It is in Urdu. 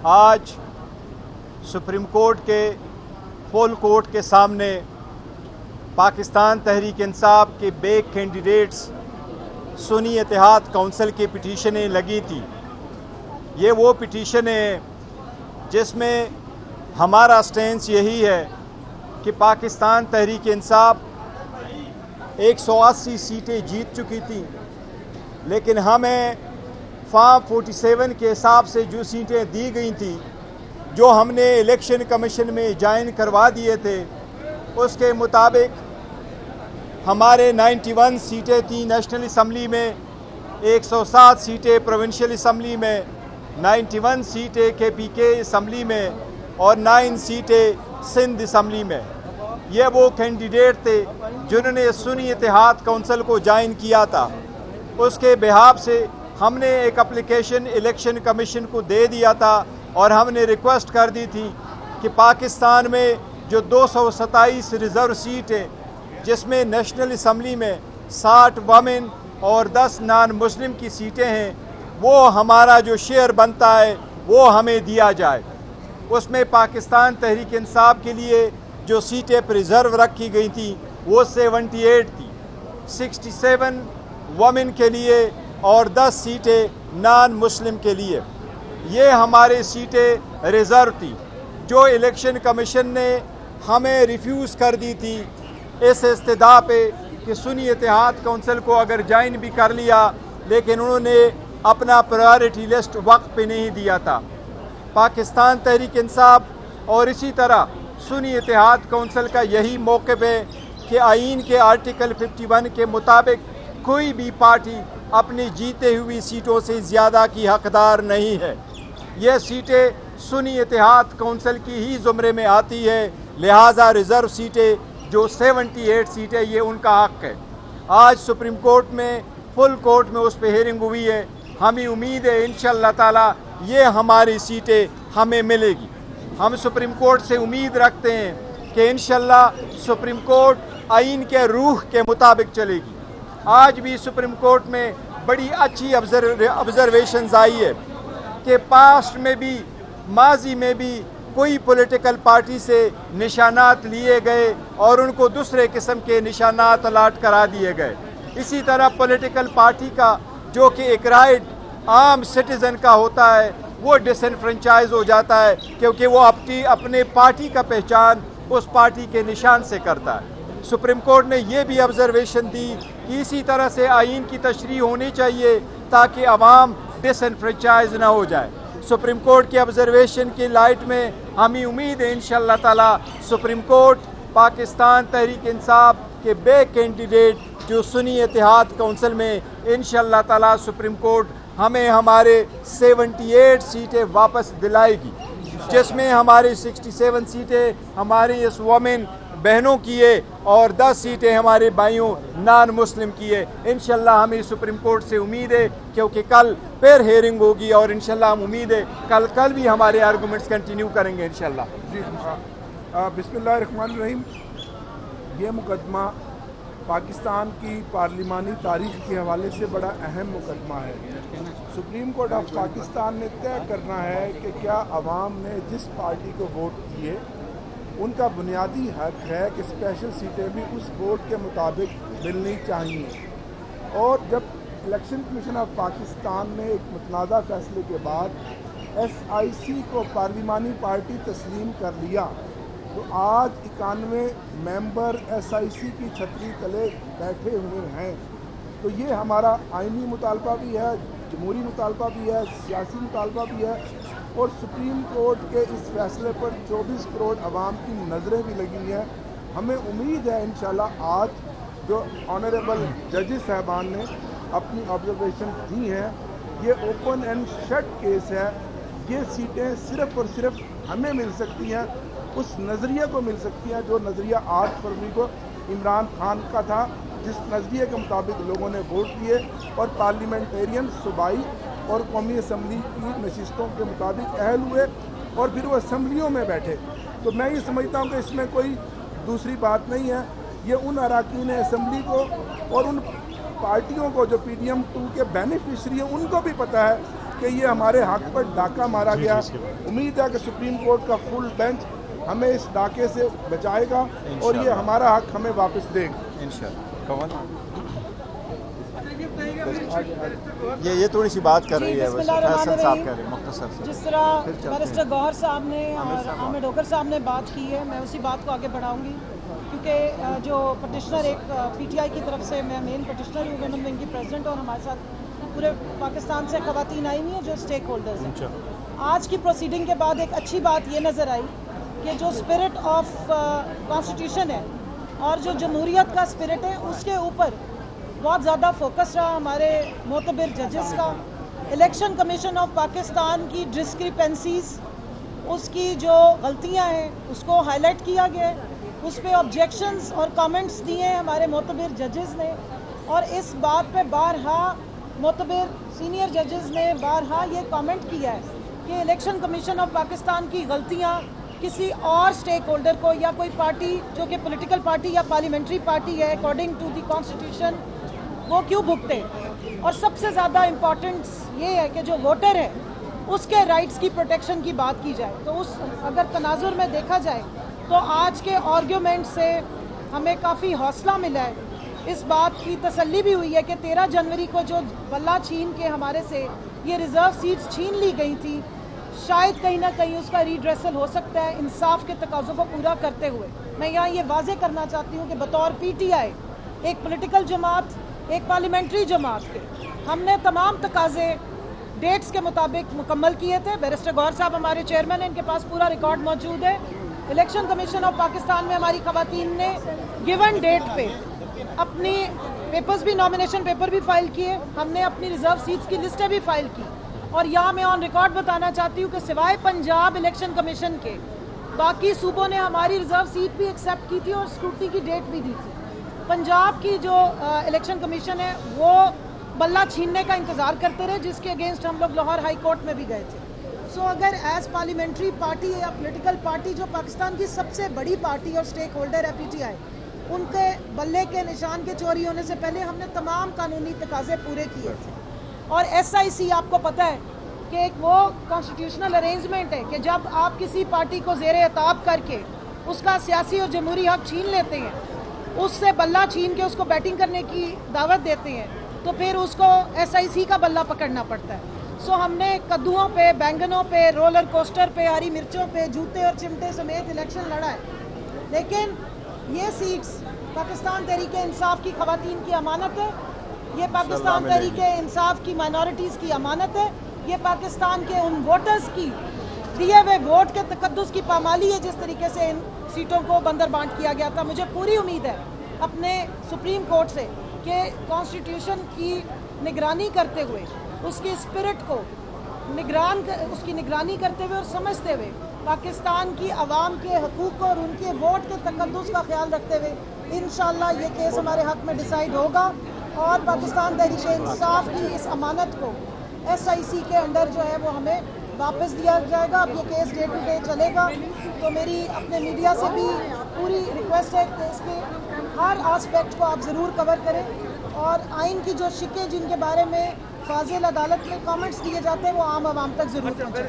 آج سپریم کورٹ کے فل کورٹ کے سامنے پاکستان تحریک انصاف کے بیک کینڈیڈیٹس سنی اتحاد کونسل کی پٹیشنیں لگی تھی۔ یہ وہ پٹیشنیں ہیں جس میں ہمارا سٹینس یہی ہے کہ پاکستان تحریک انصاف 180 سیٹیں جیت چکی تھی، لیکن ہمیں فارم 47 کے حساب سے جو سیٹیں دی گئی تھیں، جو ہم نے الیکشن کمیشن میں جوائن کروا دیے تھے، اس کے مطابق ہمارے 91 سیٹیں تھیں نیشنل اسمبلی میں، 107 سیٹیں پروونشل اسمبلی میں، 91 سیٹیں کے پی کے اسمبلی میں اور 9 سیٹیں سندھ اسمبلی میں۔ یہ وہ کینڈیڈیٹ تھے جنہوں نے سنی اتحاد کونسل کو جوائن کیا تھا۔ اس کے بحاف سے ہم نے ایک اپلیکیشن الیکشن کمیشن کو دے دیا تھا اور ہم نے ریکویسٹ کر دی تھی کہ پاکستان میں جو 227 ریزرو سیٹ ہیں، جس میں نیشنل اسمبلی میں 60 وومن اور 10 نان مسلم کی سیٹیں ہیں، وہ ہمارا جو شیئر بنتا ہے وہ ہمیں دیا جائے۔ اس میں پاکستان تحریک انصاف کے لیے جو سیٹیں پریزرو رکھی گئی تھیں وہ 78 تھی، 67 وومن کے لیے اور 10 سیٹیں نان مسلم کے لیے۔ یہ ہمارے سیٹیں ریزرو تھی جو الیکشن کمیشن نے ہمیں ریفیوز کر دی تھی اس استدعا پہ کہ سنی اتحاد کونسل کو اگر جوائن بھی کر لیا لیکن انہوں نے اپنا پرائیورٹی لسٹ وقت پہ نہیں دیا تھا۔ پاکستان تحریک انصاف اور اسی طرح سنی اتحاد کونسل کا یہی موقف ہے کہ آئین کے آرٹیکل 51 کے مطابق کوئی بھی پارٹی اپنی جیتے ہوئی سیٹوں سے زیادہ کی حقدار نہیں ہے۔ یہ سیٹیں سنی اتحاد کونسل کی ہی زمرے میں آتی ہے، لہٰذا ریزرو سیٹیں جو 78 سیٹیں یہ ان کا حق ہے۔ آج سپریم کورٹ میں فل کورٹ میں اس پہ ہیئرنگ ہوئی ہے، ہمیں امید ہے انشاءاللہ تعالی یہ ہماری سیٹیں ہمیں ملے گی۔ ہم سپریم کورٹ سے امید رکھتے ہیں کہ انشاءاللہ سپریم کورٹ آئین کے روح کے مطابق چلے گی۔ آج بھی سپریم کورٹ میں بڑی اچھی آبزرویشنز آئی ہے کہ پاسٹ میں بھی ماضی میں بھی کوئی پولیٹیکل پارٹی سے نشانات لیے گئے اور ان کو دوسرے قسم کے نشانات الاٹ کرا دیے گئے۔ اسی طرح پولیٹیکل پارٹی کا جو کہ ایک رائٹ عام سٹیزن کا ہوتا ہے وہ ڈس انفرنچائز ہو جاتا ہے کیونکہ وہ اپنے پارٹی کا پہچان اس پارٹی کے نشان سے کرتا ہے۔ سپریم کورٹ نے یہ بھی آبزرویشن دی کہ اسی طرح سے آئین کی تشریح ہونی چاہیے تاکہ عوام ڈس انفرنچائز نہ ہو جائے۔ سپریم کورٹ کی آبزرویشن کی لائٹ میں ہمیں امید ہے انشاءاللہ تعالی سپریم کورٹ پاکستان تحریک انصاف کے بیک کینڈیڈیٹ جو سنی اتحاد کونسل میں انشاءاللہ تعالی سپریم کورٹ ہمیں ہمارے 78 سیٹیں واپس دلائے گی، جس میں ہماری 67 سیٹیں ہماری اس وومن بہنوں کی ہے اور 10 سیٹیں ہمارے بھائیوں نان مسلم کی ہے۔ انشاءاللہ ہمیں سپریم کورٹ سے امید ہے کیونکہ کل پھر ہیئرنگ ہوگی اور انشاءاللہ ہم امید ہے کل بھی ہمارے آرگومنٹس کنٹینیو کریں گے انشاءاللہ۔ جی بسم اللہ الرحمن الرحیم۔ یہ مقدمہ پاکستان کی پارلیمانی تاریخ کے حوالے سے بڑا اہم مقدمہ ہے۔ سپریم کورٹ آف پاکستان نے طے کرنا ہے کہ کیا عوام نے جس پارٹی کو ووٹ کیے ان کا بنیادی حق ہے کہ اسپیشل سیٹیں بھی اس ووٹ کے مطابق ملنی چاہیے۔ اور جب الیکشن کمیشن آف پاکستان نے ایک متنازع فیصلے کے بعد ایس آئی سی کو پارلیمانی پارٹی تسلیم کر لیا تو آج 91 ممبر ایس آئی سی کی چھتری تلے بیٹھے ہوئے ہیں۔ تو یہ ہمارا آئینی مطالبہ بھی ہے، جمہوری مطالبہ بھی ہے، سیاسی مطالبہ بھی ہے اور سپریم کورٹ کے اس فیصلے پر 24 کروڑ عوام کی نظریں بھی لگی ہیں۔ ہمیں امید ہے انشاءاللہ آج جو آنریبل ججز صاحبان نے اپنی آبزرویشن دی ہیں، یہ اوپن اینڈ شٹ کیس ہے۔ یہ سیٹیں صرف اور صرف ہمیں مل سکتی ہیں، اس نظریے کو مل سکتی ہیں جو نظریہ 8 فروری کو عمران خان کا تھا، جس نظریے کے مطابق لوگوں نے ووٹ دیے اور پارلیمنٹیرین صوبائی اور قومی اسمبلی کی نشستوں کے مطابق اہل ہوئے اور پھر وہ اسمبلیوں میں بیٹھے۔ تو میں یہ سمجھتا ہوں کہ اس میں کوئی دوسری بات نہیں ہے۔ یہ ان اراکین اسمبلی کو اور ان پارٹیوں کو جو پی ڈی ایم 2 کے بینیفیشری ہیں ان کو بھی پتہ ہے کہ یہ ہمارے حق پر ڈاکہ مارا گیا. امید ہے کہ سپریم کورٹ کا فل بینچ ہمیں اس ڈاکے سے بچائے گا اور یہ ہمارا حق ہمیں واپس دے گا انشاءاللہ. یہ تھوڑی سی بات کر رہی ہے بسم اللہ الرحمن فیصل صاحب الرحیم. کہہ رہے ہیں مختصر سے. جس طرح بیرسٹر گوہر صاحب نے اور عامر ڈوگر صاحب نے بات کی ہے، میں اسی بات کو آگے بڑھاؤں گی، کیونکہ جو پٹیشنر ایک پی ٹی آئی کی طرف سے میں مین پٹیشنر ہوں، ویمن ونگ کی پریزیڈنٹ، اور ہمارے ساتھ پورے پاکستان سے خواتین آئی ہوئی ہیں جو اسٹیک ہولڈرز ہیں. آج کی پروسیڈنگ کے بعد ایک اچھی بات یہ نظر آئی کہ جو اسپرٹ آف کانسٹیٹیوشن ہے اور جو جمہوریت کا اسپرٹ ہے اس کے اوپر بہت زیادہ فوکس رہا ہمارے معتبر ججز کا. الیکشن کمیشن آف پاکستان کی ڈسکریپنسیز، اس کی جو غلطیاں ہیں اس کو ہائی لائٹ کیا گیا ہے، اس پہ آبجیکشنز اور کامنٹس دیے ہیں ہمارے معتبر ججز نے، اور اس بات پہ بارہا معتبر سینئر ججز نے بارہا یہ کامنٹ کیا ہے کہ الیکشن کمیشن آف پاکستان کی غلطیاں کسی اور سٹیک ہولڈر کو یا کوئی پارٹی جو کہ پولیٹیکل پارٹی یا پارلیمنٹری پارٹی ہے اکارڈنگ ٹو دی کانسٹیٹیوشن وہ کیوں بھگتے. اور سب سے زیادہ امپورٹنٹ یہ ہے کہ جو ووٹر ہے اس کے رائٹس کی پروٹیکشن کی بات کی جائے. تو اس اگر تناظر میں دیکھا جائے تو آج کے آرگیومنٹ سے ہمیں کافی حوصلہ ملا ہے. اس بات کی تسلی بھی ہوئی ہے کہ 13 جنوری کو جو بلہ چھین کے ہمارے سے یہ ریزرو سیٹس چھین لی گئی تھی، شاید کہیں نہ کہیں اس کا ریڈریسل ہو سکتا ہے انصاف کے تقاضوں کو پورا کرتے ہوئے. میں یہاں یہ واضح کرنا چاہتی ہوں کہ بطور پی ٹی آئی ایک پولیٹیکل جماعت، ایک پارلیمنٹری جماعت کے ہم نے تمام تقاضے ڈیٹس کے مطابق مکمل کیے تھے. بیرسٹر گوہر صاحب ہمارے چیئرمین ہیں، ان کے پاس پورا ریکارڈ موجود ہے. الیکشن کمیشن آف پاکستان میں ہماری خواتین نے گیون ڈیٹ پہ اپنی پیپرز بھی، نامینیشن پیپر بھی فائل کیے، ہم نے اپنی ریزرو سیٹس کی لسٹیں بھی فائل کی. اور یہاں میں آن ریکارڈ بتانا چاہتی ہوں کہ سوائے پنجاب الیکشن کمیشن کے باقی صوبوں نے ہماری ریزرو سیٹ بھی ایکسیپٹ کی تھی اور اسکروٹنی کی ڈیٹ بھی دی تھی. پنجاب کی جو الیکشن کمیشن ہے وہ بلہ چھیننے کا انتظار کرتے رہے، جس کے اگینسٹ ہم لوگ لاہور ہائی کورٹ میں بھی گئے تھے. سو اگر ایز پارلیمنٹری پارٹی یا پولیٹیکل پارٹی جو پاکستان کی سب سے بڑی پارٹی اور اسٹیک ہولڈر ہے پی ٹی آئی، ان کے بلے کے نشان کے چوری ہونے سے پہلے ہم نے تمام قانونی تقاضے پورے کیے تھے. اور ایس آئی سی آپ کو پتہ ہے کہ ایک وہ کانسٹیٹیوشنل ارینجمنٹ ہے کہ جب آپ کسی پارٹی کو زیر اعتاب کر کے اس کا سیاسی اور جمہوری حق چھین لیتے ہیں، اس سے بلہ چھین کے اس کو بیٹنگ کرنے کی دعوت دیتے ہیں، تو پھر اس کو ایس آئی سی کا بلہ پکڑنا پڑتا ہے. سو ہم نے کدوؤں پہ، بینگنوں پہ، رولر کوسٹر پہ، ہری مرچوں پہ، جوتے اور چمٹے سمیت الیکشن لڑا ہے. لیکن یہ سیٹس پاکستان تحریک انصاف کی خواتین کی امانت ہے، یہ پاکستان تحریک انصاف کی مائنورٹیز کی امانت ہے، یہ پاکستان کے ان ووٹرز کی دیے ہوئے ووٹ کے تقدس کی پامالی ہے جس طریقے سے ان سیٹوں کو بندر بانٹ کیا گیا تھا. مجھے پوری امید ہے اپنے سپریم کورٹ سے کہ کانسٹیٹیوشن کی نگرانی کرتے ہوئے، اس کی اسپرٹ کو اس کی نگرانی کرتے ہوئے اور سمجھتے ہوئے، پاکستان کی عوام کے حقوق کو اور ان کے ووٹ کے تقدس کا خیال رکھتے ہوئے انشاءاللہ یہ کیس ہمارے حق میں ڈیسائیڈ ہوگا اور پاکستان تحریک انصاف کی اس امانت کو ایس آئی سی کے انڈر جو ہے وہ ہمیں واپس دیا جائے گا. اب یہ کیس ڈے ٹو ڈے چلے گا، تو میری اپنے میڈیا سے بھی پوری ریکویسٹ ہے کہ اس کے ہر آسپیکٹ کو آپ ضرور کور کریں، اور آئین کی جو شکیں جن کے بارے میں فاضل عدالت میں کامنٹس دیے جاتے ہیں وہ عام عوام تک ضرور پہنچائیں.